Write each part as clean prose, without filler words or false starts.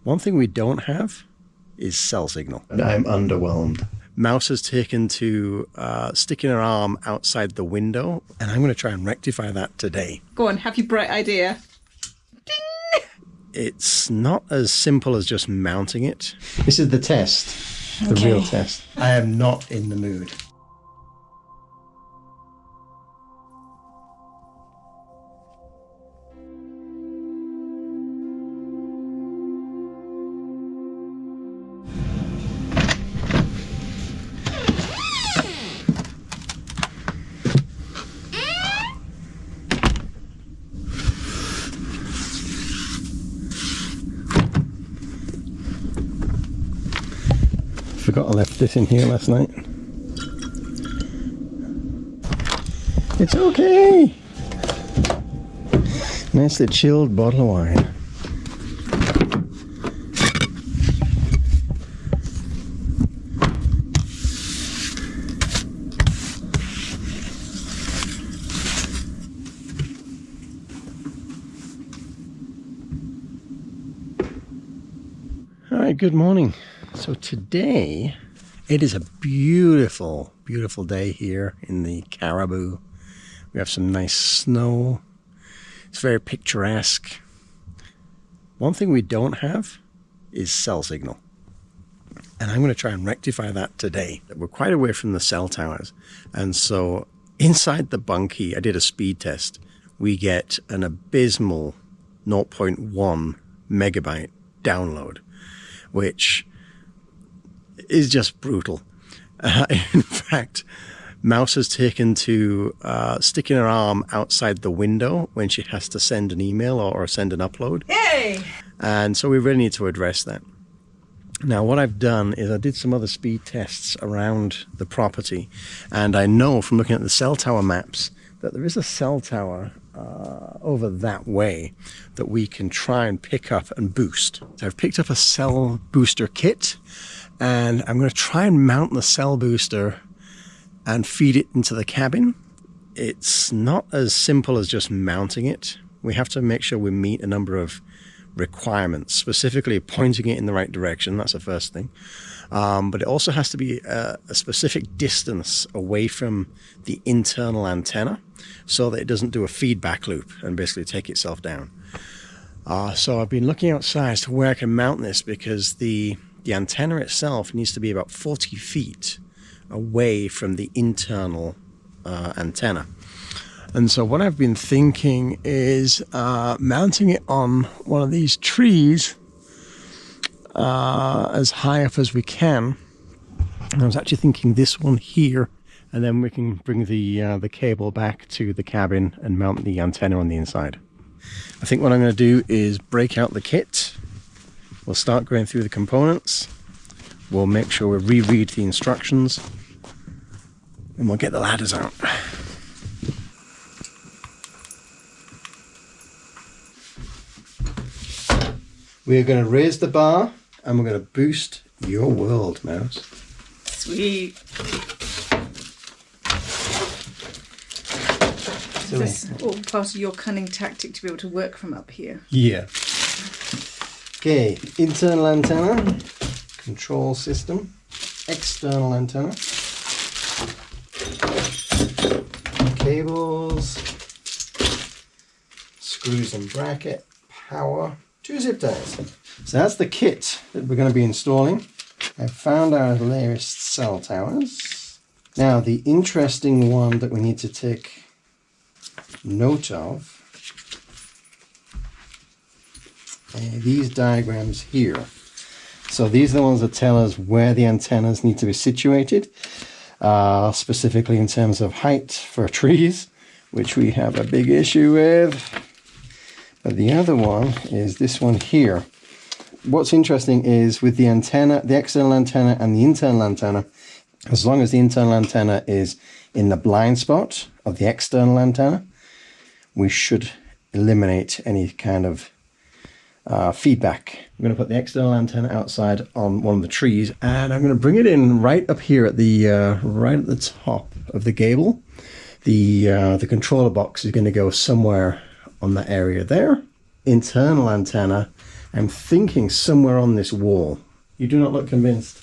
One thing we don't have is cell signal. And I'm underwhelmed. Mouse has taken to sticking her arm outside the window, and I'm going to try and rectify that today. Go on, have your bright idea. Ding! It's not as simple as just mounting it. This is the test, the Okay. real test. I am not in the mood. Forgot I left this in here last night. It's okay. Nicely chilled bottle of wine. All right, good morning. So today, it is a beautiful, beautiful day here in the Caribou. We have some nice snow. It's very picturesque. One thing we don't have is cell signal. And I'm going to try and rectify that today. We're quite away from the cell towers. And so inside the bunkie, I did a speed test. We get an abysmal 0.1 megabyte download, which is just brutal. In fact, Mouse has taken to sticking her arm outside the window when she has to send an email or send an upload. Yay! And so we really need to address that. Now, what I've done is I did some other speed tests around the property, and I know from looking at the cell tower maps that there is a cell tower over that way that we can try and pick up and boost. So I've picked up a cell booster kit, and I'm going to try and mount the cell booster and feed it into the cabin. It's not as simple as just mounting it. We have to make sure we meet a number of requirements, specifically pointing it in the right direction. That's the first thing. But it also has to be a specific distance away from the internal antenna so that it doesn't do a feedback loop and basically take itself down. So I've been looking outside as to where I can mount this, because the antenna itself needs to be about 40 feet away from the internal antenna. And so what I've been thinking is mounting it on one of these trees as high up as we can. And I was actually thinking this one here, and then we can bring the cable back to the cabin and mount the antenna on the inside. I think what I'm going to do is break out the kit. We'll start going through the components. We'll make sure we reread the instructions, and we'll get the ladders out. We're going to raise the bar, and we're going to boost your world, Mouse. Sweet. So Is this all part of your cunning tactic to be able to work from up here? yeah. Okay, internal antenna, control system, external antenna, cables, screws and bracket, power, 2 zip ties. So that's the kit that we're going to be installing. I've found our laborious cell towers. Now the interesting one that we need to take note of, these diagrams here. So these are the ones that tell us where the antennas need to be situated, specifically in terms of height for trees, which we have a big issue with. But the other one is this one here. What's interesting is with the antenna, the external antenna and the internal antenna, as long as the internal antenna is in the blind spot of the external antenna, we should eliminate any kind of feedback. I'm going to put the external antenna outside on one of the trees, and I'm going to bring it in right up here at the right at the top of the gable. The controller box is going to go somewhere on that area there. Internal antenna I'm thinking somewhere on this wall. You do not look convinced.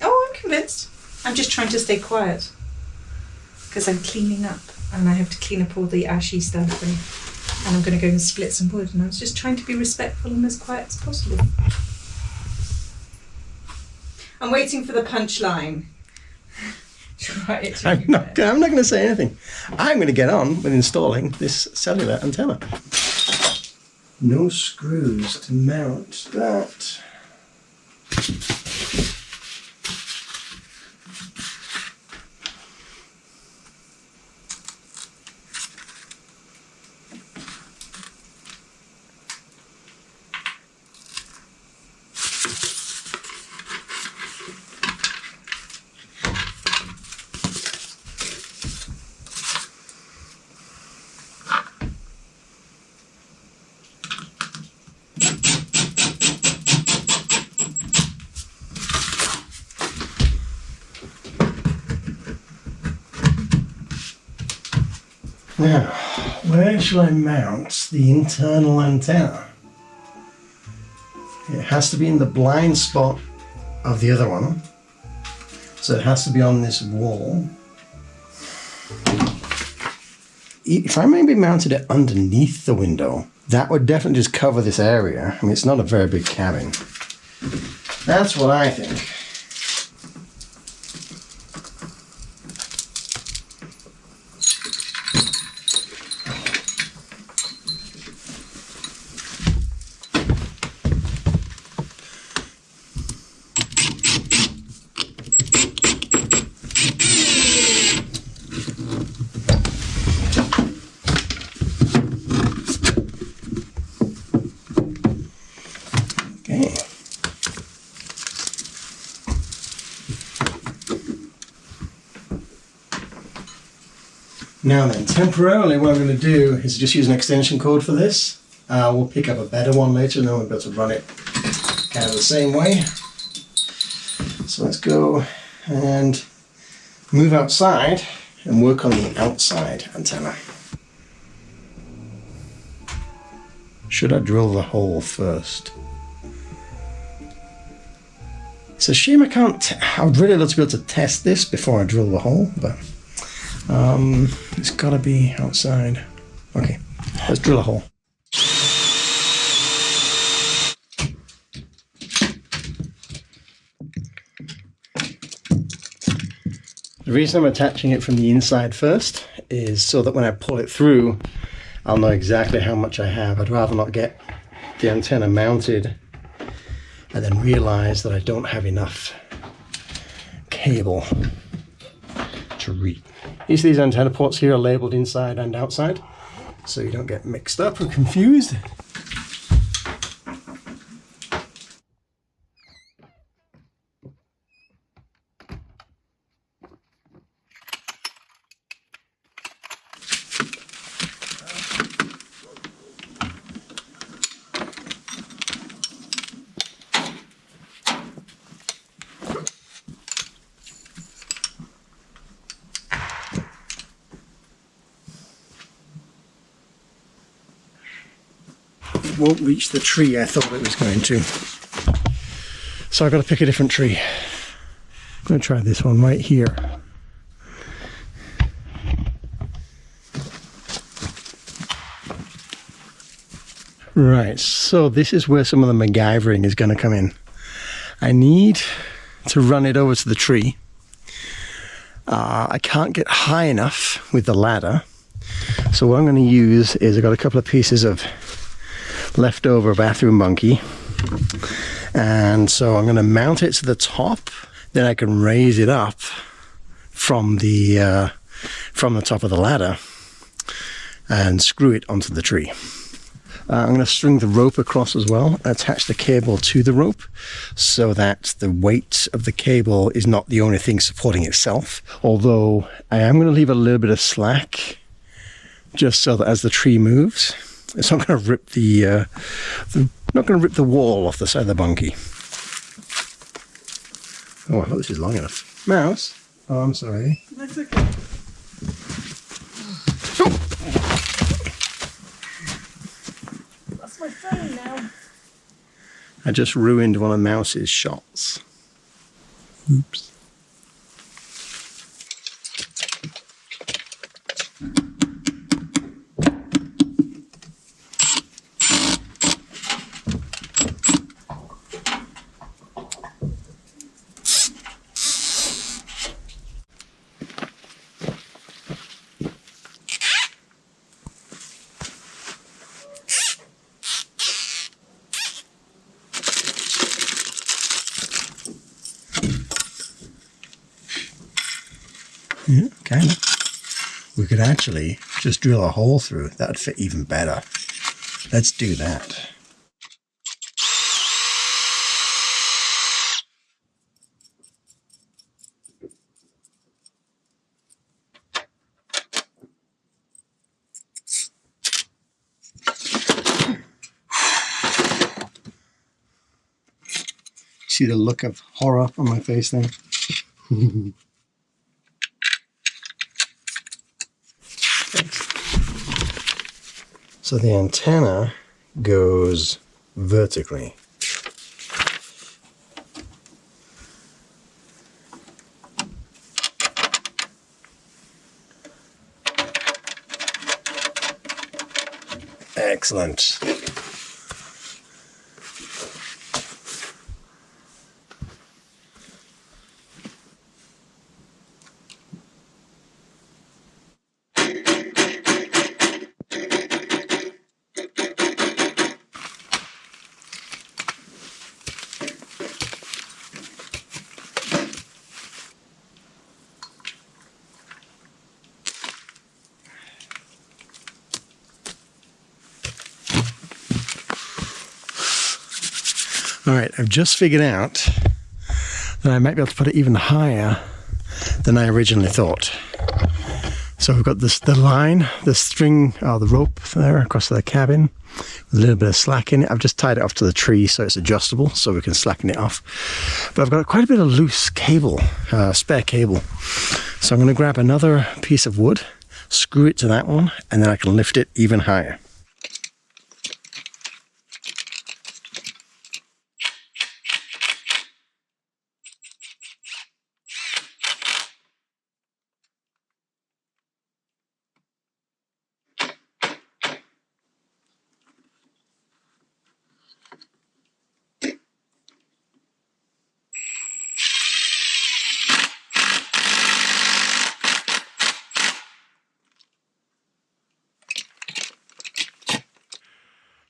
Oh, I'm convinced. I'm just trying to stay quiet. Because I'm cleaning up and I have to clean up all the ashy stuff and I'm going to go and split some wood, and I was just trying to be respectful and as quiet as possible. I'm waiting for the punchline. I'm not going to say anything. I'm going to get on with installing this cellular antenna. No screws to mount that. Now, where shall I mount the internal antenna? It has to be in the blind spot of the other one, so it has to be on this wall. If I maybe mounted it underneath the window, that would definitely just cover this area. I mean, it's not a very big cabin. That's what I think. Now then, temporarily what I'm going to do is just use an extension cord for this. We'll pick up a better one later and then we'll be able to run it kind of the same way. So let's go and move outside and work on the outside antenna. Should I drill the hole first? It's a shame I can't. I'd really love to be able to test this before I drill the hole, but it's got to be outside. Okay, let's drill a hole. The reason I'm attaching it from the inside first is so that when I pull it through, I'll know exactly how much I have. I'd rather not get the antenna mounted and then realize that I don't have enough cable to reach. These antenna ports here are labeled inside and outside, so you don't get mixed up or confused. Won't reach the tree I thought it was going to. So I've got to pick a different tree. I'm going to try this one right here. Right, so this is where some of the MacGyvering is going to come in. I need to run it over to the tree. I can't get high enough with the ladder. So what I'm going to use is I've got a couple of pieces of leftover bathroom monkey, and so I'm going to mount it to the top, then I can raise it up from the top of the ladder and screw it onto the tree. I'm going to string the rope across as well, attach the cable to the rope so that the weight of the cable is not the only thing supporting itself, although I am going to leave a little bit of slack just so that as the tree moves, it's not going to rip the wall off the side of the bunkie. Oh, I thought this is long enough. Mouse? Oh, I'm sorry. That's okay. Oh. That's my phone now. I just ruined one of Mouse's shots. Oops. Yeah, kind of. We could actually just drill a hole through. That would fit even better. Let's do that. See the look of horror on my face there? So the antenna goes vertically. Excellent. All right, I've just figured out that I might be able to put it even higher than I originally thought. So we've got this, the line, the string, or the rope there across the cabin, with a little bit of slack in it. I've just tied it off to the tree so it's adjustable, so we can slacken it off. But I've got quite a bit of loose cable, spare cable. So I'm going to grab another piece of wood, screw it to that one, and then I can lift it even higher.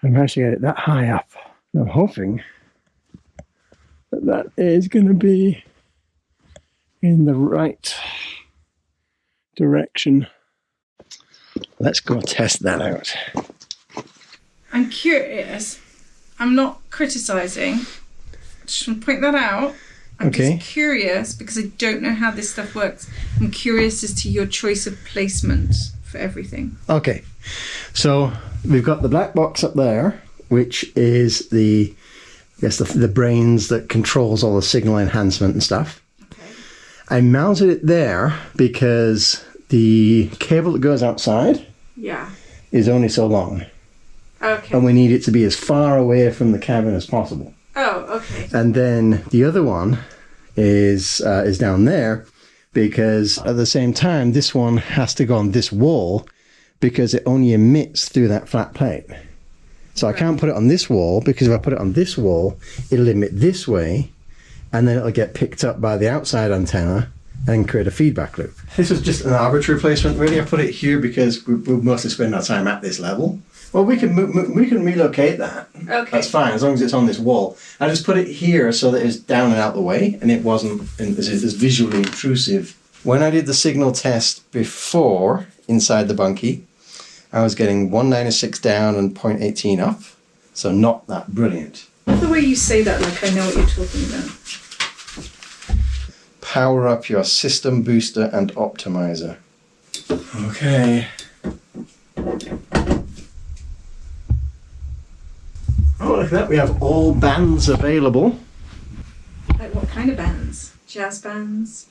I managed to get it that high up. I'm hoping that that is going to be in the right direction. Let's go test that out. I'm curious. I'm not criticising. Just want to point that out. I'm just curious because I don't know how this stuff works. I'm curious as to your choice of placement for everything. Okay, so we've got the black box up there, which is the brains that controls all the signal enhancement and stuff. Okay. I mounted it there because the cable that goes outside is only so long. Okay. And we need it to be as far away from the cabin as possible. Oh, okay. And then the other one is down there because at the same time this one has to go on this wall because it only emits through that flat plate. So I can't put it on this wall because if I put it on this wall, it'll emit this way and then it'll get picked up by the outside antenna and create a feedback loop. This was just an arbitrary placement really. I put it here because we mostly spend our time at this level. Well, we can relocate that. Okay. That's fine, as long as it's on this wall. I just put it here so that it's down and out the way, and it wasn't as visually intrusive. When I did the signal test before, inside the bunkie, I was getting 196 down and 0.18 up, so not that brilliant. The way you say that, like I know what you're talking about. Power up your system booster and optimizer. Okay. Oh, look at that. We have all bands available. Like what kind of bands? Jazz bands?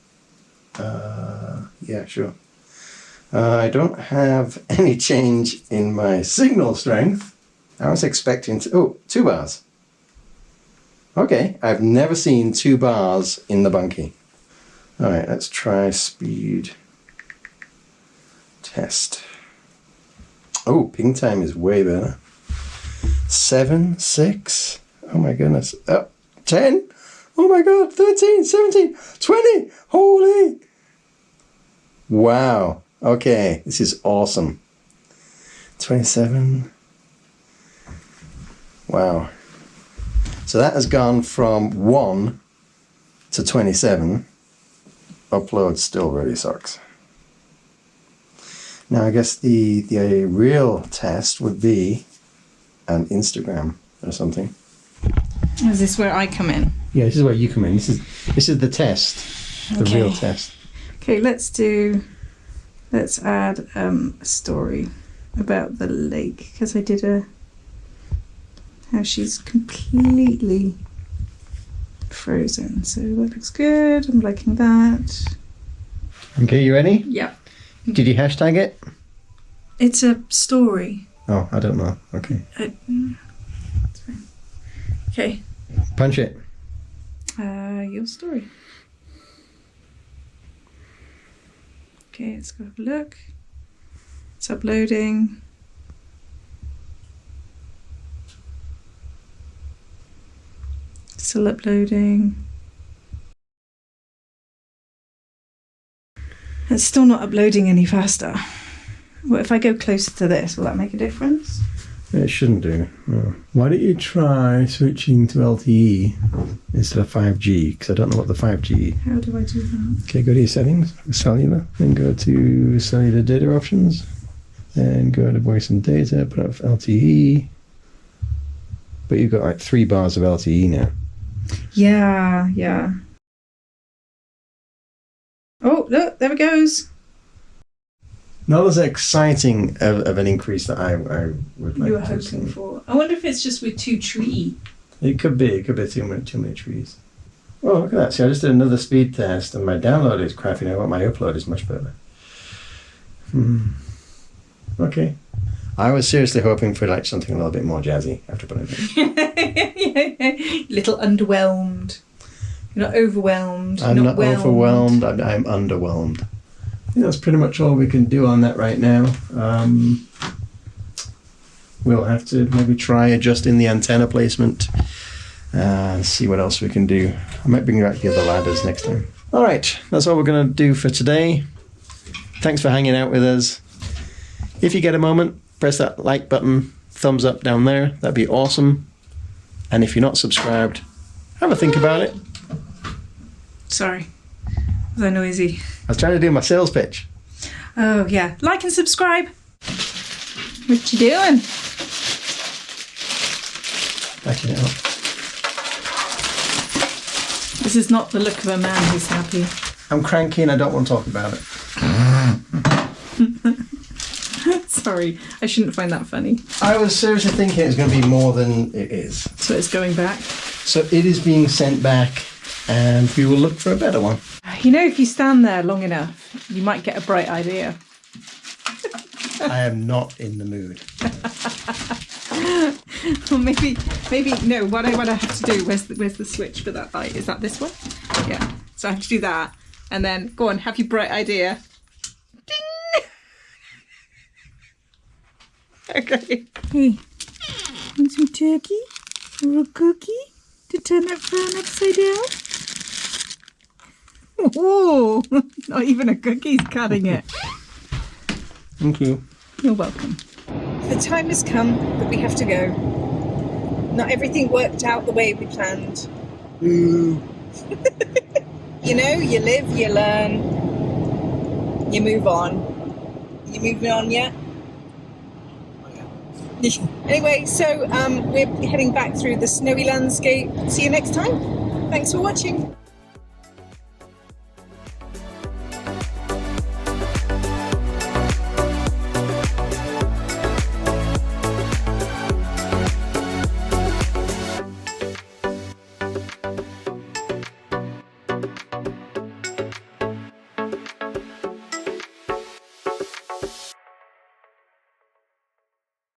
Yeah, sure. I don't have any change in my signal strength. I was expecting to... Oh, 2 bars. Okay, I've never seen 2 bars in the bunkie. Alright, let's try speed test. Oh, ping time is way better. 7, 6. Oh my goodness. 10. Oh my god. 13, 17, 20. Holy. Wow. Okay, this is awesome. 27. Wow. So that has gone from 1 to 27. Upload still really sucks. Now I guess the real test would be an Instagram or something. Is this where I come in? Yeah, this is where you come in. This is the test, the real test. Okay, let's add a story about the lake, because I did how she's completely frozen. So that looks good. I'm liking that. Okay, you ready? Yep. Did you hashtag it? It's a story. Oh, I don't know. Okay. That's fine. Okay. Punch it. Your story. Okay, let's go have a look. It's uploading. Still uploading. It's still not uploading any faster. What if I go closer to this? Will that make a difference? It shouldn't do. No. Why don't you try switching to LTE instead of 5G? Because I don't know what the 5G. How do I do that? Okay, go to your settings, cellular, then go to cellular data options, then go to voice and data, put up LTE. But you've got like 3 bars of LTE now. Yeah. Oh, look, there it goes. Not as exciting of an increase that I would like You were to see. hoping for. I wonder if it's just with 2 tree. It could be too many trees. Oh, look at that. See, I just did another speed test and my download is crappy now, but my upload is much better. Okay. I was seriously hoping for like something a little bit more jazzy after putting it in. Little underwhelmed. You're not overwhelmed. I'm not overwhelmed. I'm underwhelmed. I think that's pretty much all we can do on that right now. We'll have to maybe try adjusting the antenna placement and see what else we can do. I might bring back the other ladders next time. All right, that's all we're going to do for today. Thanks for hanging out with us. If you get a moment, press that like button, thumbs up down there. That'd be awesome. And if you're not subscribed, have a think about it. Sorry. Was I noisy? I was trying to do my sales pitch. Oh, yeah. Like and subscribe. What you doing? Backing it up. This is not the look of a man who's happy. I'm cranky and I don't want to talk about it. Sorry, I shouldn't find that funny. I was seriously thinking it's going to be more than it is. So it's going back? So it is being sent back and we will look for a better one. You know, if you stand there long enough, you might get a bright idea. I am not in the mood. Or maybe, no, what I have to do, where's the switch for that light? Is that this one? Yeah. So I have to do that. And then, go on, have your bright idea. Ding! Okay. Hey, want some turkey? Or a cookie? To turn that frown upside down? Oh, not even a cookie's cutting it. Thank you. You're welcome. The time has come that we have to go. Not everything worked out the way we planned. Ooh. You know, you live, you learn, you move on. You moving on yet? Anyway, so we're heading back through the snowy landscape. See you next time. Thanks for watching.